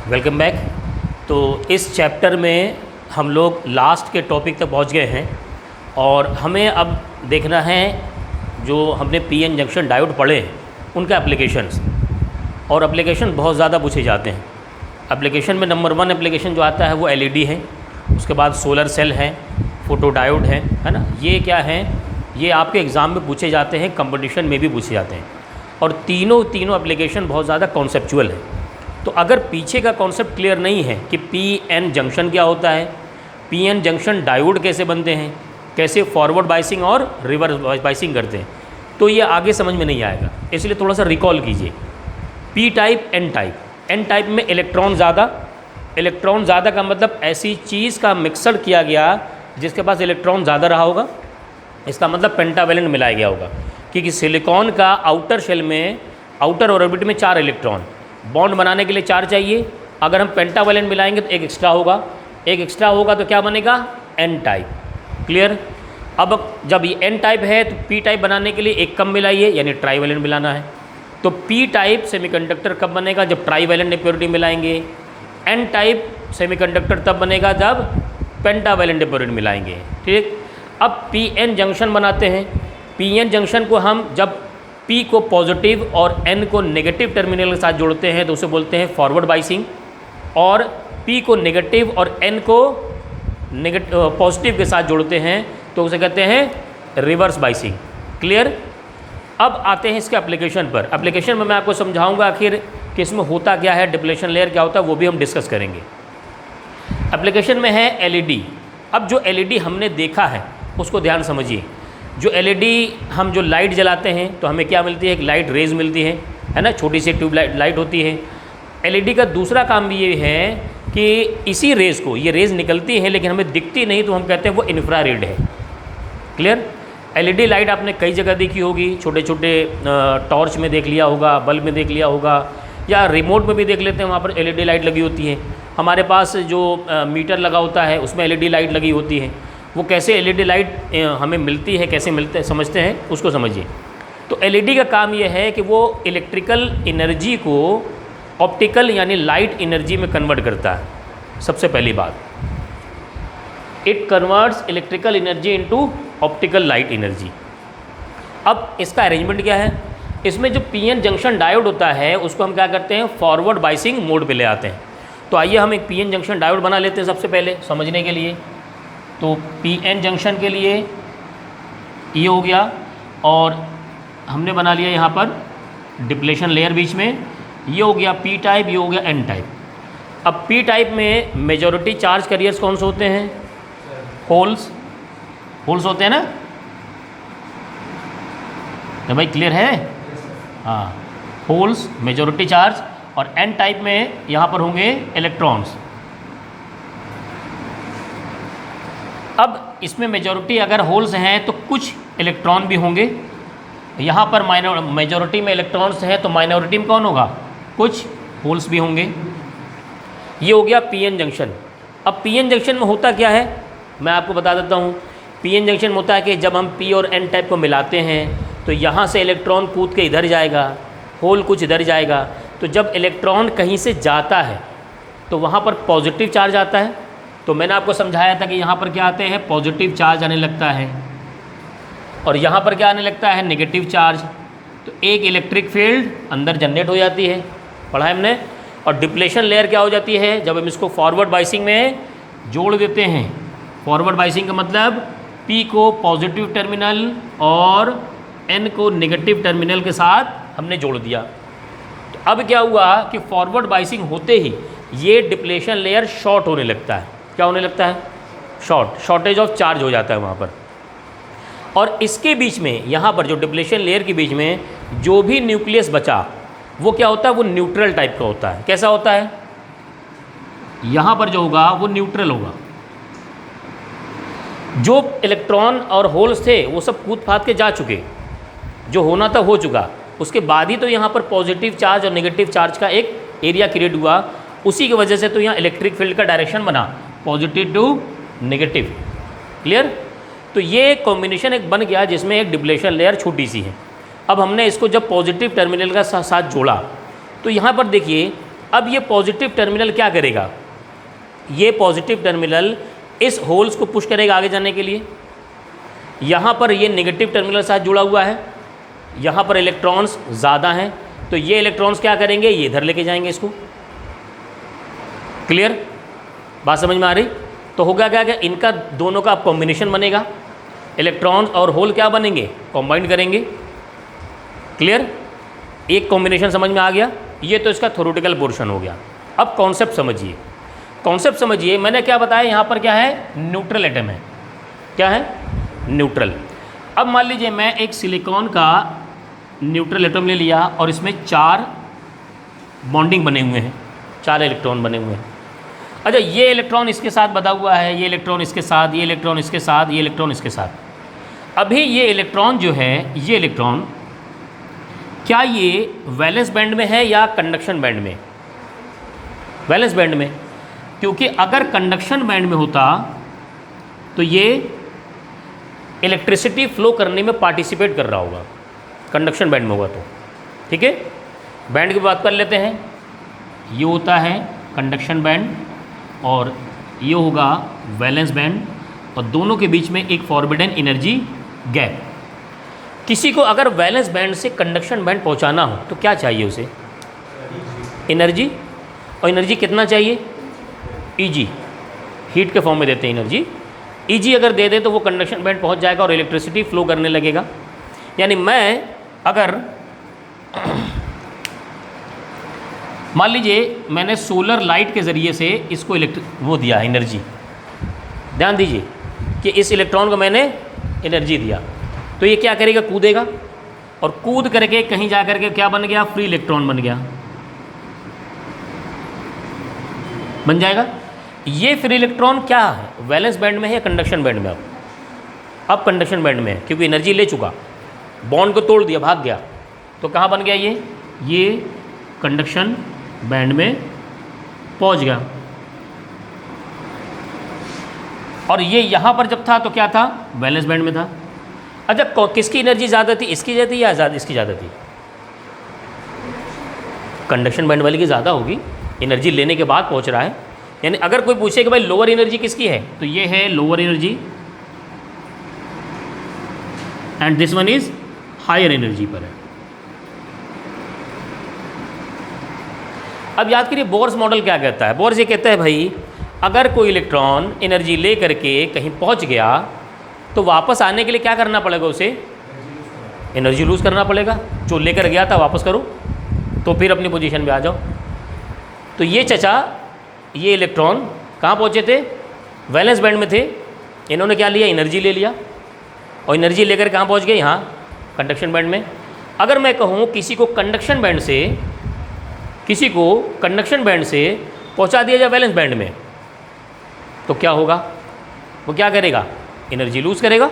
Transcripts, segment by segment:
Welcome back. तो इस chapter में हम लोग लास्ट के टॉपिक तक पहुंच गए हैं और हमें अब देखना है जो हमने पीएन जंक्शन डायोड पढ़े हैं उनका एप्लीकेशंस। और एप्लीकेशन बहुत ज़्यादा पूछे जाते हैं। एप्लीकेशन में नंबर 1 एप्लीकेशन जो आता है वो एलईडी है, उसके बाद सोलर सेल है, फोटो डायोड है ना। ये क्या है, ये आपके एग्ज़ाम में पूछे जाते हैं, कंपटीशन में भी पूछे जाते हैं। और तीनों एप्लीकेशन बहुत ज़्यादा कॉन्सेप्चुअल है। तो अगर पीछे का कॉन्सेप्ट क्लियर नहीं है कि पीएन जंक्शन क्या होता है, पीएन जंक्शन डायोड कैसे बनते हैं, कैसे फॉरवर्ड बाइसिंग और रिवर्स बाइसिंग करते हैं, तो ये आगे समझ में नहीं आएगा। इसलिए थोड़ा सा रिकॉल कीजिए। P type, N type. N type में इलेक्ट्रॉन ज़्यादा का मतलब ऐसी चीज़ का मिक्सर किया गया जिसके पास इलेक्ट्रॉन ज़्यादा रहा होगा। इसका मतलब पेंटावैलेंट मिलाया गया होगा, क्योंकि सिलिकॉन का आउटर शेल में, आउटर ऑर्बिट में 4 इलेक्ट्रॉन, बॉन्ड बनाने के लिए 4 चाहिए। अगर हम पेंटावैलेंट मिलाएंगे तो एक एक्स्ट्रा होगा, तो क्या बनेगा, एन टाइप। क्लियर। अब जब ये एन टाइप है तो पी टाइप बनाने के लिए एक कम मिलाइए, यानी ट्राईवैलेंट मिलाना है। तो पी टाइप सेमीकंडक्टर कब बनेगा, जब ट्राईवैलेंट इम्प्योरिटी मिलाएंगे। एन टाइप सेमीकंडक्टर तब बनेगा जब पेंटावैलेंट इम्प्योरिटी मिलाएंगे। ठीक। अब पीएन जंक्शन बनाते हैं। पीएन जंक्शन को हम जब P को पॉजिटिव और N को नेगेटिव टर्मिनल के साथ जोड़ते हैं तो उसे बोलते हैं फॉरवर्ड बाइसिंग, और P को नेगेटिव और N को पॉजिटिव के साथ जोड़ते हैं तो उसे कहते हैं रिवर्स बाइसिंग। क्लियर। अब आते हैं इसके एप्लीकेशन पर। एप्लीकेशन में मैं आपको समझाऊंगा आखिर कि इसमें होता क्या है, डिप्लेशन लेयर क्या होता है, वो भी हम डिस्कस करेंगे। एप्लीकेशन में है एलईडी। अब जो एलईडी हमने देखा है उसको ध्यान समझिए। जो एलईडी हम जो लाइट जलाते हैं तो हमें क्या मिलती है, एक लाइट रेज मिलती है ना, छोटी सी ट्यूब लाइट होती है। एलईडी का दूसरा काम भी ये है कि इसी रेज को, ये रेज निकलती है लेकिन हमें दिखती नहीं, तो हम कहते हैं वो इंफ्रारेड है। क्लियर। एलईडी लाइट आपने कई जगह देखी होगी, छोटे छोटे टॉर्च में देख लिया होगा, बल्ब में देख लिया होगा, या रिमोट में भी देख लेते हैं, वहाँ पर एलईडी लाइट लगी होती है। हमारे पास जो मीटर लगा होता है उसमें एलईडी लाइट लगी होती है। वो कैसे एलईडी लाइट हमें मिलती है, कैसे मिलते समझते हैं उसको समझिए। तो एलईडी का काम ये है कि वो इलेक्ट्रिकल एनर्जी को ऑप्टिकल यानी लाइट एनर्जी में कन्वर्ट करता है। सबसे पहली बात, it converts electrical energy into optical light energy. अब इसका अरेंजमेंट क्या है, इसमें जो पीएन जंक्शन डायोड होता है उसको हम क्या करते हैं, फॉरवर्ड बाइसिंग मोड पे ले आते हैं। तो आइए हम एक पीएन जंक्शन डायोड बना लेते हैं सबसे पहले समझने के लिए। तो पीएन जंक्शन के लिए ये हो गया, और हमने बना लिया यहाँ पर डिप्लेशन लेयर बीच में। ये हो गया पी टाइप, ये हो गया एन टाइप। अब पी टाइप में मेजॉरिटी चार्ज कैरियर्स कौन से होते हैं, होल्स होते हैं ना। तो भाई क्लियर है, हाँ, होल्स मेजॉरिटी चार्ज। और एन टाइप में यहाँ पर होंगे इलेक्ट्रॉन्स। अब इसमें मेजॉरिटी अगर होल्स हैं तो कुछ इलेक्ट्रॉन भी होंगे। यहाँ पर मेजॉरिटी में इलेक्ट्रॉन्स हैं तो माइनॉरिटी में कौन होगा, कुछ होल्स भी होंगे। ये हो गया पीएन जंक्शन। अब पीएन जंक्शन में होता क्या है मैं आपको बता देता हूँ। पीएन जंक्शन में होता है कि जब हम पी और एन टाइप को मिलाते हैं तो यहाँ से इलेक्ट्रॉन कूद के इधर जाएगा, होल कुछ इधर जाएगा। तो जब इलेक्ट्रॉन कहीं से जाता है तो वहाँ पर पॉजिटिव चार्ज आता है। तो मैंने आपको समझाया था कि यहाँ पर क्या आते हैं, पॉजिटिव चार्ज आने लगता है, और यहाँ पर क्या आने लगता है, नेगेटिव चार्ज। तो एक इलेक्ट्रिक फील्ड अंदर जनरेट हो जाती है, पढ़ा है हमने। और डिप्लेशन लेयर क्या हो जाती है, जब हम इसको फॉरवर्ड बाइसिंग में जोड़ देते हैं। फॉरवर्ड बाइसिंग का मतलब P को पॉजिटिव टर्मिनल और N को नेगेटिव टर्मिनल के साथ हमने जोड़ दिया। तो अब क्या हुआ कि फॉरवर्ड बाइसिंग होते ही ये डिप्लेशन लेयर शॉर्ट होने लगता है। क्या होने लगता है, शॉर्टेज ऑफ चार्ज हो जाता है वहाँ पर। और इसके बीच में, यहाँ पर जो डिप्लेशन लेयर के बीच में जो भी न्यूक्लियस बचा वो क्या होता है, वो न्यूट्रल टाइप का होता है। कैसा होता है, यहाँ पर जो होगा वो न्यूट्रल होगा। जो इलेक्ट्रॉन और होल्स थे वो सब कूद फाद के जा चुके, जो होना था हो चुका। उसके बाद ही तो यहाँ पर पॉजिटिव चार्ज और नेगेटिव चार्ज का एक एरिया क्रिएट हुआ। उसी की वजह से तो यहाँ इलेक्ट्रिक फील्ड का डायरेक्शन बना, पॉजिटिव टू नेगेटिव। क्लियर। तो ये कॉम्बिनेशन एक बन गया जिसमें एक डिप्लेशन लेयर छोटी सी है। अब हमने इसको जब पॉजिटिव टर्मिनल का साथ जोड़ा तो यहाँ पर देखिए अब ये पॉजिटिव टर्मिनल क्या करेगा, ये पॉजिटिव टर्मिनल इस होल्स को पुश करेगा आगे जाने के लिए। यहाँ पर ये नेगेटिव टर्मिनल साथ जुड़ा हुआ है, यहाँ पर इलेक्ट्रॉन्स ज़्यादा हैं, तो ये इलेक्ट्रॉन्स क्या करेंगे, ये इधर लेके जाएंगे इसको। क्लियर, बात समझ में आ रही? तो होगा क्या कि इनका दोनों का अब कॉम्बिनेशन बनेगा, इलेक्ट्रॉन्स और होल क्या बनेंगे, कॉम्बाइंड करेंगे। क्लियर, एक कॉम्बिनेशन समझ में आ गया। ये तो इसका थ्योरेटिकल पोर्शन हो गया। अब कॉन्सेप्ट समझिए, कॉन्सेप्ट समझिए। मैंने क्या बताया, यहाँ पर क्या है, न्यूट्रल एटम है। क्या है, न्यूट्रल। अब मान लीजिए मैं एक सिलिकॉन का न्यूट्रल एटम ले लिया और इसमें 4 बॉन्डिंग बने हुए हैं, 4 इलेक्ट्रॉन बने हुए हैं। अच्छा, ये इलेक्ट्रॉन इसके साथ बंधा हुआ है, ये इलेक्ट्रॉन इसके साथ, ये इलेक्ट्रॉन इसके साथ, ये इलेक्ट्रॉन इसके साथ। अभी ये इलेक्ट्रॉन जो है, ये इलेक्ट्रॉन क्या ये वैलेंस बैंड में है या कंडक्शन बैंड में? वैलेंस बैंड में, क्योंकि अगर कंडक्शन बैंड में होता तो ये इलेक्ट्रिसिटी फ्लो करने में पार्टिसिपेट कर रहा होगा, कंडक्शन बैंड में होगा तो। ठीक है, बैंड की बात कर लेते हैं। ये होता है कंडक्शन बैंड और ये होगा वैलेंस बैंड, और दोनों के बीच में एक फॉरबिडन एनर्जी गैप। किसी को अगर वैलेंस बैंड से कंडक्शन बैंड पहुंचाना हो तो क्या चाहिए उसे, एनर्जी। और एनर्जी कितना चाहिए, Eg, हीट के फॉर्म में देते हैं एनर्जी। Eg अगर दे दे तो वो कंडक्शन बैंड पहुंच जाएगा और इलेक्ट्रिसिटी फ्लो करने लगेगा। यानी मैं अगर मान लीजिए मैंने सोलर लाइट के ज़रिए से इसको वो दिया एनर्जी, ध्यान दीजिए कि इस इलेक्ट्रॉन को मैंने एनर्जी दिया, तो ये क्या करेगा, कूदेगा, और कूद करके कहीं जा करके क्या बन गया, फ्री इलेक्ट्रॉन बन गया, बन जाएगा। ये फ्री इलेक्ट्रॉन क्या है, वैलेंस बैंड में है या कंडक्शन बैंड में? अब कंडक्शन बैंड में है, क्योंकि एनर्जी ले चुका, बॉन्ड को तोड़ दिया, भाग गया, तो कहाँ बन गया ये कंडक्शन बैंड में पहुंच गया। और ये यहाँ पर जब था तो क्या था, वैलेंस बैंड में था। अच्छा, किसकी एनर्जी ज़्यादा थी, इसकी ज़्यादा थी या इसकी ज़्यादा थी? कंडक्शन बैंड वाले की ज़्यादा होगी, एनर्जी लेने के बाद पहुँच रहा है। यानी अगर कोई पूछे कि भाई लोअर एनर्जी किसकी है, तो ये है lower energy and this one is higher energy पर है। अब याद करिए बोर्स मॉडल क्या कहता है। बोर्स ये कहता है भाई अगर कोई इलेक्ट्रॉन एनर्जी ले करके कहीं पहुंच गया तो वापस आने के लिए क्या करना पड़ेगा, उसे एनर्जी लूज़ करना पड़ेगा। जो लेकर गया था वापस करो तो फिर अपनी पोजीशन पे आ जाओ। तो ये चचा, ये इलेक्ट्रॉन कहाँ पहुँचे थे, वैलेंस बैंड में थे। इन्होंने क्या लिया, एनर्जी ले लिया, और एनर्जी लेकर कहाँ पहुँच गए, यहाँ कंडक्शन बैंड में। अगर मैं कहूँ किसी को कंडक्शन बैंड से पहुँचा दिया जाए वैलेंस बैंड में, तो क्या होगा, वो क्या करेगा, एनर्जी लूज़ करेगा।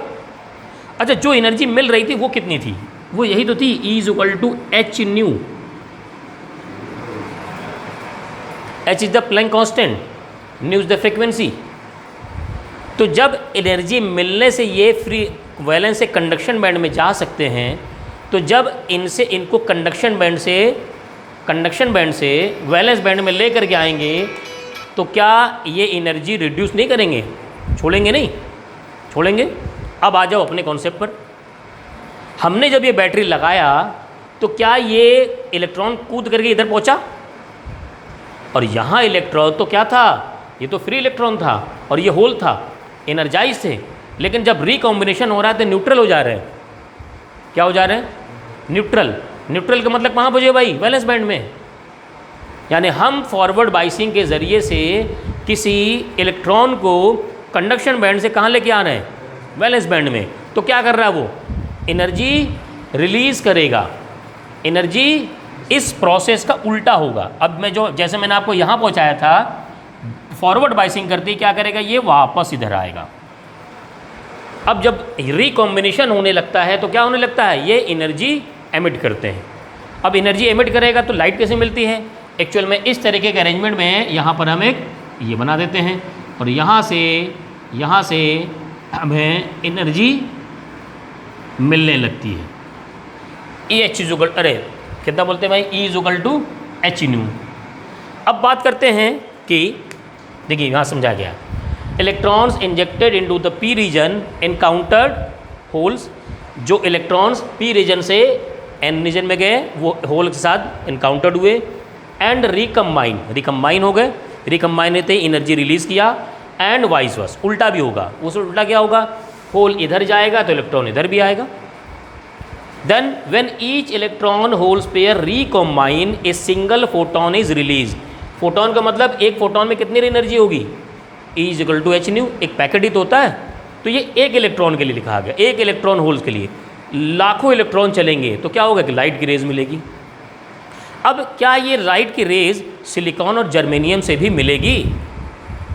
अच्छा, जो एनर्जी मिल रही थी वो कितनी थी, वो यही तो थी, E = h new. h is the plank constant, new is the frequency. तो जब एनर्जी मिलने से ये फ्री वैलेंस से कंडक्शन बैंड में जा सकते हैं, तो जब इनको कंडक्शन बैंड से वैलेंस बैंड में ले करके आएंगे तो क्या ये एनर्जी रिड्यूस नहीं करेंगे, छोड़ेंगे नहीं, छोड़ेंगे। अब आ जाओ अपने कॉन्सेप्ट पर। हमने जब ये बैटरी लगाया तो क्या ये इलेक्ट्रॉन कूद करके इधर पहुंचा, और यहाँ इलेक्ट्रॉन तो क्या था, ये तो फ्री इलेक्ट्रॉन था और ये होल था, एनर्जाइज थे। लेकिन जब रिकॉम्बिनेशन हो रहा है तो न्यूट्रल हो जा रहे हैं। क्या हो जा रहे हैं, न्यूट्रल। न्यूट्रल का मतलब कहाँ पहुँचे भाई, वैलेंस बैंड में। यानी हम फॉरवर्ड बाइसिंग के ज़रिए से किसी इलेक्ट्रॉन को कंडक्शन बैंड से कहाँ लेके आ रहे हैं, वैलेंस बैंड में। तो क्या कर रहा है वो, एनर्जी रिलीज़ करेगा। एनर्जी इस प्रोसेस का उल्टा होगा। अब मैं जैसे मैंने आपको यहाँ पहुँचाया था, फॉरवर्ड बाइसिंग करते ही क्या करेगा, ये वापस इधर आएगा। अब जब रिकॉम्बिनेशन होने लगता है तो क्या होने लगता है, ये एनर्जी एमिट करते हैं। अब एनर्जी एमिट करेगा तो लाइट कैसे मिलती है, एक्चुअल में इस तरीके के अरेंजमेंट में यहाँ पर हम एक ये बना देते हैं, और यहाँ से हमें एनर्जी मिलने लगती है। E H = अरे कितना बोलते हैं भाई, E = h न्यू। अब बात करते हैं कि देखिए यहाँ समझा गया, electrons injected into the P region encountered holes, जो इलेक्ट्रॉन्स पी रीजन से एन रीजन में गए वो होल के साथ इनकाउंटर्ड हुए, एंड रिकम्बाइन हो गए, रिकम्बाइन रहते एनर्जी रिलीज़ किया, एंड वाइस वर्स, उल्टा भी होगा, उस उल्टा क्या होगा, होल इधर जाएगा तो इलेक्ट्रॉन इधर भी आएगा। Then when each electron holes pair recombine a single photon is release. Photon का मतलब एक फोटोन में कितनी एनर्जी होगी, E is equal to h nu, एक पैकेट ही तो होता है, तो ये एक इलेक्ट्रॉन के लिए लिखा गया, एक इलेक्ट्रॉन होल्स के लिए लाखों इलेक्ट्रॉन चलेंगे तो क्या होगा कि लाइट की रेज मिलेगी। अब क्या ये लाइट की रेज सिलिकॉन और जर्मेनियम से भी मिलेगी,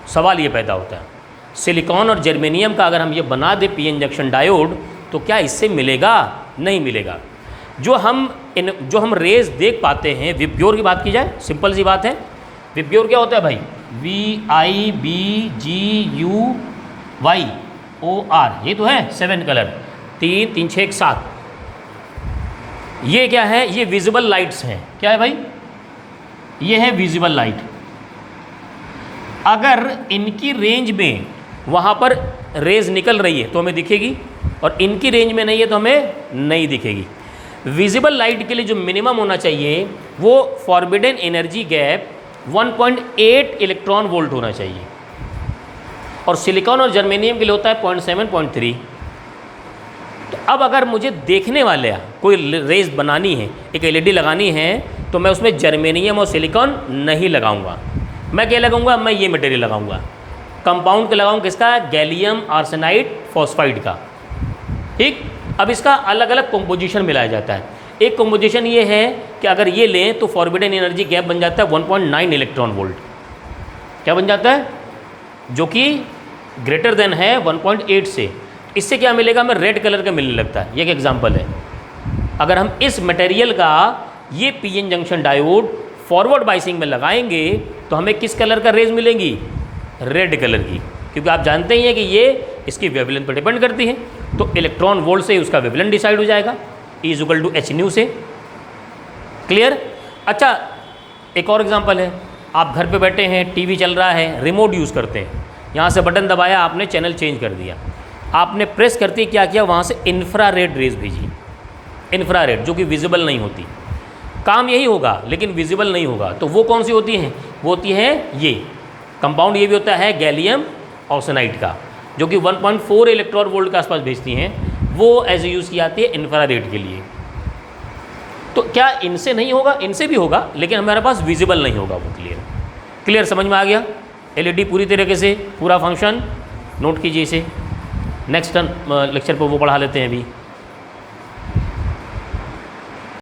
सवाल ये पैदा होता है। सिलिकॉन और जर्मेनियम का अगर हम ये बना दें पी एन जंक्शन डायोड तो क्या इससे मिलेगा, नहीं मिलेगा। जो हम रेज देख पाते हैं, विबग्योर की बात की जाए, सिंपल सी बात है, विबग्योर क्या होता है भाई, VIBGUYOR, ये तो है 7 कलर, 3 3 6 7, ये क्या है, ये विजिबल लाइट्स हैं। क्या है भाई, ये है विजिबल लाइट। अगर इनकी रेंज में वहाँ पर रेज निकल रही है तो हमें दिखेगी, और इनकी रेंज में नहीं है तो हमें नहीं दिखेगी। विजिबल लाइट के लिए जो मिनिमम होना चाहिए वो forbidden energy gap 1.8 electron volt होना चाहिए, और सिलिकॉन और जर्मेनियम के लिए होता है 0.7 0.3। तो अब अगर मुझे देखने वाले कोई रेज बनानी है, एक एलईडी लगानी है, तो मैं उसमें जर्मेनियम और सिलिकॉन नहीं लगाऊंगा, मैं क्या लगाऊंगा, मैं ये मटेरियल लगाऊंगा, कंपाउंड का लगाऊंगा, किसका, गैलियम आर्सेनाइड फॉस्फाइड का। ठीक, अब इसका अलग अलग कंपोजिशन मिलाया जाता है। एक कंपोजिशन ये है कि अगर ये लें तो फॉरबिडन एनर्जी गैप बन जाता है 1.9 इलेक्ट्रॉन वोल्ट। क्या बन जाता है, जो कि ग्रेटर देन है 1.8 से। इससे क्या मिलेगा, हमें रेड कलर का मिलने लगता है। ये एक एग्जांपल है। अगर हम इस मटेरियल का ये PN junction diode forward biasing में लगाएंगे तो हमें किस कलर का रेज मिलेंगी, रेड कलर की, क्योंकि आप जानते ही हैं कि ये इसकी वेवलेंथ पर डिपेंड करती है। तो इलेक्ट्रॉन वोल्ट से उसका वेवलेंथ डिसाइड हो जाएगा, E is equal to h nu से। क्लियर। अच्छा, एक और एग्जांपल है, आप घर पे बैठे हैं, टीवी चल रहा है, रिमोट यूज़ करते हैं, यहाँ से बटन दबाया, आपने चैनल चेंज कर दिया, आपने प्रेस करते ही क्या किया, वहाँ से इंफ्रारेड रेज भेजी, इंफ्रारेड, जो कि विजिबल नहीं होती। काम यही होगा लेकिन विजिबल नहीं होगा। तो वो कौन सी होती हैं, वो होती है ये कंपाउंड, ये भी होता है गैलियम ऑक्साइड का, जो कि 1.4 इलेक्ट्रॉन वोल्ट के आसपास भेजती हैं, वो एज यूज़ की जाती है इंफ्रारेड के लिए। तो क्या इनसे नहीं होगा, इनसे भी होगा, लेकिन हमारे पास विजिबल नहीं होगा वो। क्लियर समझ में आ गया। एलईडी पूरी तरीके से पूरा फंक्शन नोट कीजिए इसे, नेक्स्ट लेक्चर पर वो पढ़ा लेते हैं अभी।